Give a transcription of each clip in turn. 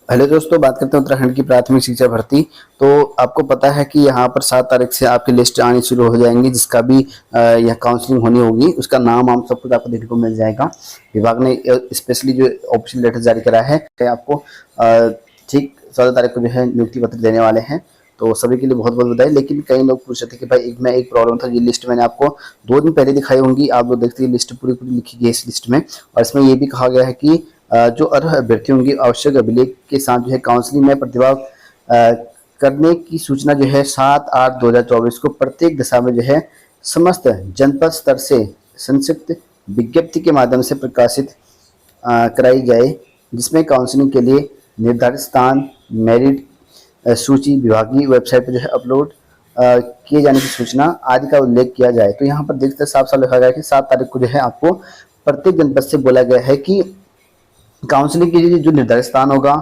Hello दोस्तों, बात करते हैं उत्तराखंड की प्राथमिक शिक्षा भर्ती। तो आपको पता है कि यहाँ पर 7 तारीख से आपकी लिस्ट आनी शुरू हो जाएंगी, जिसका भी यह काउंसलिंग होनी होगी, उसका नाम हम सब कुछ आपको देखने को मिल जाएगा। विभाग ने स्पेशली जो ऑफिशियल लेटर जारी करा है आपको ठीक 14 तारीख को जो है नियुक्ति पत्र देने वाले हैं। तो सभी के लिए बहुत बहुत बधाई। लेकिन कई लोग पूछ रहे थे कि भाई एक प्रॉब्लम था, ये लिस्ट मैंने आपको 2 दिन पहले दिखाई होंगी, आप लोग देखते हैं लिस्ट पूरी पूरी लिखी गई है इस लिस्ट में। और इसमें ये भी कहा गया है कि जो अर्ह अभ्यर्थी होंगे आवश्यक अभिलेख के साथ जो है काउंसलिंग में प्रतिभाग करने की सूचना जो है 7/8/2024 को प्रत्येक दिशा में जो है समस्त जनपद स्तर से संक्षिप्त विज्ञप्ति के माध्यम से प्रकाशित कराई जाए, जिसमें काउंसलिंग के लिए निर्धारित स्थान, मेरिट सूची विभागीय वेबसाइट पर जो है अपलोड किए जाने की सूचना आदि का उल्लेख किया जाए। तो यहाँ पर देखते साफ साफ लिखा गया है कि 7 तारीख को जो है आपको प्रत्येक जनपद से बोला गया है कि काउंसलिंग के लिए जो निर्धारित स्थान होगा,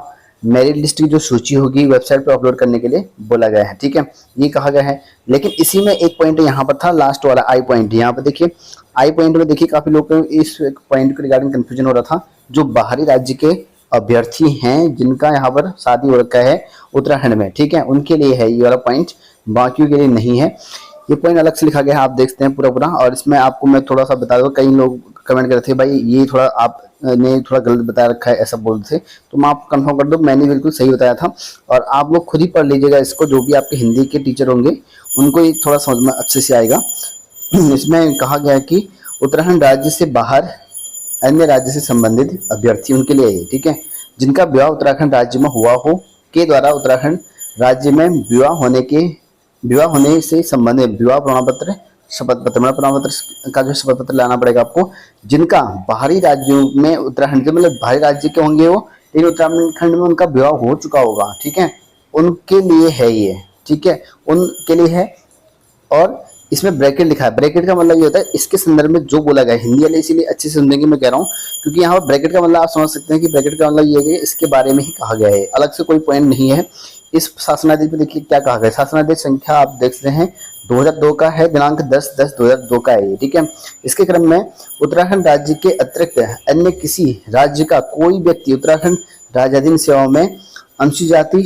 मेरिट लिस्ट की जो सूची होगी वेबसाइट पर अपलोड करने के लिए बोला गया है। ठीक है, ये कहा गया है। लेकिन इसी में एक पॉइंट यहाँ पर था, लास्ट वाला आई पॉइंट। यहाँ पर देखिए आई पॉइंट में देखिए काफी लोग को इस पॉइंट के रिगार्डिंग कंफ्यूजन हो रहा था। जो बाहरी राज्य के अभ्यर्थी हैं जिनका यहाँ पर शादी हो रखा है उत्तराखंड में, ठीक है, उनके लिए है ये वाला पॉइंट, बाकियों के लिए नहीं है। ये पॉइंट अलग से लिखा गया है, आप देखते हैं पूरा पूरा। और इसमें आपको मैं थोड़ा सा बता दूं, कई लोग कमेंट कर रहे थे भाई ये थोड़ा आपने थोड़ा गलत बता रखा है, ऐसा बोल रहे थे। तो मैं आपको कंफर्म कर दूं, मैंने बिल्कुल सही बताया था। और आप लोग खुद ही पढ़ लीजिएगा इसको, जो भी आपके हिंदी के टीचर होंगे उनको ये थोड़ा समझ में अच्छे से आएगा। इसमें कहा गया है कि उत्तराखंड राज्य से बाहर अन्य राज्य से संबंधित अभ्यर्थी उनके लिए है, ठीक है, जिनका विवाह उत्तराखंड राज्य में हुआ हो, के द्वारा उत्तराखंड राज्य में विवाह होने से संबंधित विवाह प्रमाण पत्र, शपथ पत्र, प्रमाण पत्र का जो शपथ पत्र लाना पड़ेगा आपको। जिनका बाहरी राज्यों में उत्तराखंड के मतलब बाहरी राज्य के होंगे वो, लेकिन उत्तराखंड में उनका विवाह हो चुका होगा, ठीक है, उनके लिए है ये, ठीक है, उनके लिए है। और इसमें ब्रैकेट लिखा है, ब्रैकेट का मतलब ये होता है इसके संदर्भ में जो बोला गया है। हिंदी वाले इसीलिए अच्छे से समझेंगे मैं कह रहा हूँ, क्योंकि यहाँ पर ब्रैकेट का मतलब आप समझ सकते हैं कि ब्रैकेट का मतलब ये है कि इसके बारे में ही कहा गया है, अलग से कोई पॉइंट नहीं है। इस शासनादेश पे देखिए क्या कहा गया है। शासनादेश संख्या आप देख सकते हैं 2002 का है, दिनांक 10/10/2002 का है ये, ठीक है। इसके क्रम में उत्तराखंड राज्य के अतिरिक्त अन्य किसी राज्य का कोई व्यक्ति उत्तराखंड राज्याधीन सेवाओं में अनुसूचित जाति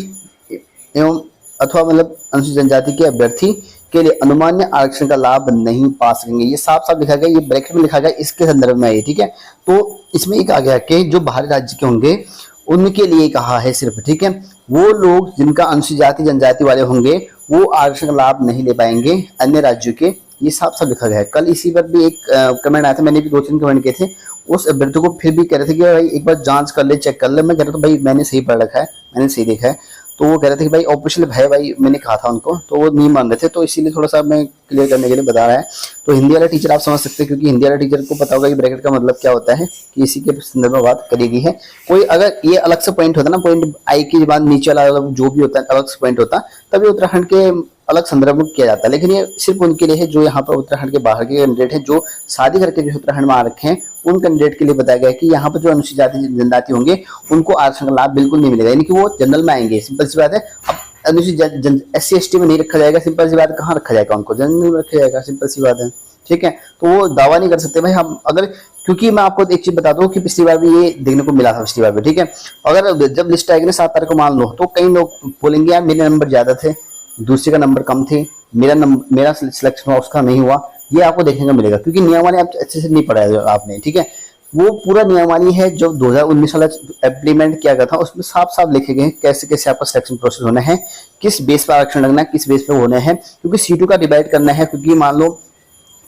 एवं अथवा मतलब अनुसूचित जनजाति के अभ्यर्थी के लिए अनुमान्य आरक्षण का लाभ नहीं पा सकेंगे। ये साफ साफ लिखा गया, ये ब्रैकेट में लिखा गया, इसके संदर्भ में है, ठीक है। तो इसमें एक आ गया कि जो बाहरी राज्य के होंगे उनके लिए कहा है सिर्फ, ठीक है, वो लोग जिनका अनुसूचित जाति जनजाति वाले होंगे वो आरक्षण का लाभ नहीं ले पाएंगे अन्य राज्यों के, ये साफ साफ लिखा गया है। कल इसी पर भी एक कमेंट आया था, मैंने भी 2-3 कमेंट किए थे उस अभ्यर्थी को, फिर भी कह रहे थे कि भाई एक बार जांच कर ले, चेक कर ले। मैं कह रहा था भाई मैंने सही पढ़ रखा है, मैंने सही देखा है। तो वो कह रहे थे कि भाई ऑफिशियल है भाई, मैंने कहा था उनको, तो वो नहीं मान रहे थे। तो इसीलिए थोड़ा सा मैं क्लियर करने के लिए बता रहा है। तो हिंदी वाला टीचर आप समझ सकते हैं, क्योंकि हिंदी वाला टीचर को पता होगा कि ब्रैकेट का मतलब क्या होता है, कि इसी के संदर्भ में बात करी गई है। कोई अगर ये अलग से पॉइंट होता ना, पॉइंट आई के बाद नीचे वाला जो भी होता है अलग से पॉइंट होता, तभी उत्तराखंड के अलग संदर्भ में किया जाता है। लेकिन ये सिर्फ उनके लिए है जो यहाँ पर उत्तराखंड के बाहर के कैंडिडेट हैं, जो शादी करके जो उत्तराखंड में आ रखे हैं, उन कैंडिडेट के लिए बताया गया है कि यहाँ पर जो अनुसूचित जाति जनजाति होंगे उनको आरक्षण का लाभ बिल्कुल नहीं मिलेगा, यानी कि वो जनरल में आएंगे। सिंपल सी बात है। अब अनुसूचित SC/ST में नहीं रखा जाएगा, सिंपल सी बात, कहाँ रखा जाएगा उनको, जनरल में रखा जाएगा, सिंपल सी बात है, ठीक है। तो वो दावा नहीं कर सकते भाई हम, अगर, क्योंकि मैं आपको एक चीज बता दूं कि पिछली बार भी ये देखने को मिला था, पिछली बार भी, ठीक है। अगर जब लिस्ट आएगी ना 7 तारीख को मान लो, तो कई लोग बोलेंगे यार मेरे नंबर ज्यादा थे, दूसरे का नंबर कम थे, मेरा सिलेक्शन हुआ उसका नहीं हुआ। ये आपको देखने को मिलेगा, क्योंकि नियमावली आप अच्छे से नहीं पढ़ा है आपने, ठीक है। वो पूरा नियमावली है जो 2019 वाला इम्प्लीमेंट किया गया था, उसमें साफ साफ लिखे गए हैं कैसे कैसे आपका सिलेक्शन प्रोसेस होना है, किस बेस पर आरक्षण लगना है, किस बेस पे होना है, क्योंकि सीटों का डिवाइड करना है। क्योंकि मान लो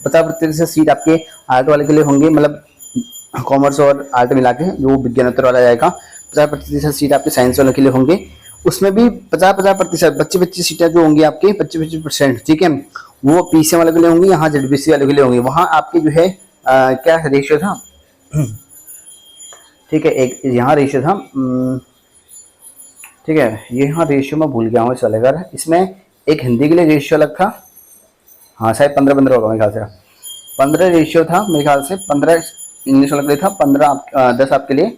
50% सीट आपके आर्ट वाले के लिए होंगे, मतलब कॉमर्स और आर्ट मिला के जो विज्ञानोत्तर वाला जाएगा। 50% सीट आपके साइंस वाले के लिए होंगे, उसमें भी 50% 25 सीटें जो होंगी आपके 25%, ठीक है, वो PCM वाले के लिए होंगी, यहाँ ZBC वाले के लिए होंगी। वहाँ आपके जो है क्या रेशियो था, ठीक है, एक यहाँ रेशियो था, ठीक है, ये यहाँ रेशियो में भूल गया हूँ इस वाले का। इसमें एक हिंदी के लिए रेशियो अलग था, हाँ शायद 15-15 होगा मेरे ख्याल से, 15 रेशियो था मेरे ख्याल से, 15 इंग्लिश वाले के लिए था, 10 आपके लिए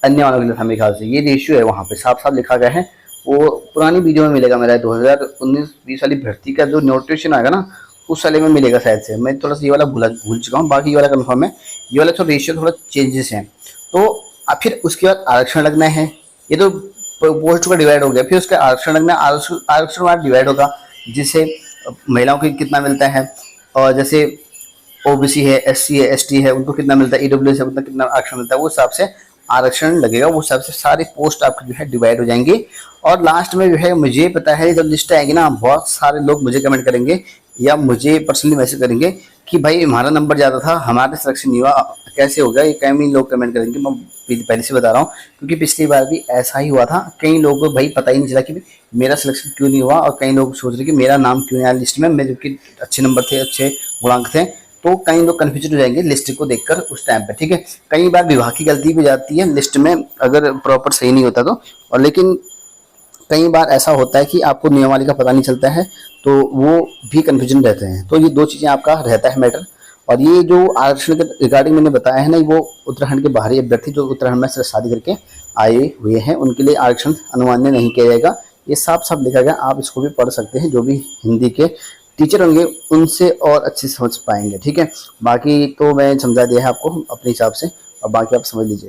अन्य वालों के लिए था मेरे ख्याल से। ये रेशियो है वहाँ पे साफ साफ लिखा गया है। वो पुरानी वीडियो में मिलेगा, मेरा 2019-20 वाली भर्ती का जो नोटिफिकेशन आएगा ना, उस वाले में मिलेगा शायद से। मैं थोड़ा सा ये वाला भूल चुका हूँ, बाकी ये वाला कन्फर्म है। ये वाला तो रेशियो थोड़ा चेंजेस हैं। तो फिर उसके बाद आरक्षण लगना है, ये तो पोस्ट का डिवाइड हो गया, फिर उसके आरक्षण में आरक्षण वार डिवाइड होगा, जिससे महिलाओं को कितना मिलता है, और जैसे ओबीसी है, एससी है, एसटी है, उनको कितना मिलता है, ईडब्ल्यूएस है उतना कितना आरक्षण मिलता है, वो हिसाब से आरक्षण लगेगा, वो हिसाब से सारी पोस्ट आपकी जो है डिवाइड हो जाएंगी। और लास्ट में जो है मुझे पता है जब लिस्ट आएगी ना, बहुत सारे लोग मुझे कमेंट करेंगे या मुझे पर्सनली मैसेज करेंगे कि भाई हमारा नंबर ज़्यादा था, हमारे सिलेक्शन नहीं हुआ, कैसे हो गया, ये कई लोग कमेंट करेंगे। मैं पहले से बता रहा हूँ, क्योंकि पिछली बार भी ऐसा ही हुआ था, कई लोगों को भाई पता ही नहीं चला कि मेरा सिलेक्शन क्यों नहीं हुआ, और कई लोग सोच रहे कि मेरा नाम क्यों नहीं आया लिस्ट में, मेरे जो अच्छे नंबर थे, अच्छे गुणांक थे। तो कई लोग कन्फ्यूज हो जाएंगे लिस्ट को देखकर उस टाइम पे, ठीक है। कई बार विभाग की गलती भी जाती है लिस्ट में, अगर प्रॉपर सही नहीं होता तो, और लेकिन कई बार ऐसा होता है कि आपको नियमावली का पता नहीं चलता है, तो वो भी कन्फ्यूजन रहते हैं। तो ये दो चीज़ें आपका रहता है मैटर। और ये जो आरक्षण के रिगार्डिंग मैंने बताया है ना, वो उत्तराखंड के बाहरी अभ्यर्थी जो उत्तराखंड में सिर्फ शादी करके आए हुए हैं उनके लिए आरक्षण अनुमान्य नहीं किया जाएगा, ये साफ साफ लिखा गया। आप इसको भी पढ़ सकते हैं, जो भी हिंदी के टीचर होंगे उनसे और अच्छे से समझ पाएंगे, ठीक है। बाकी तो मैं समझा दिया है आपको अपने हिसाब से, और बाकी आप समझ लीजिए।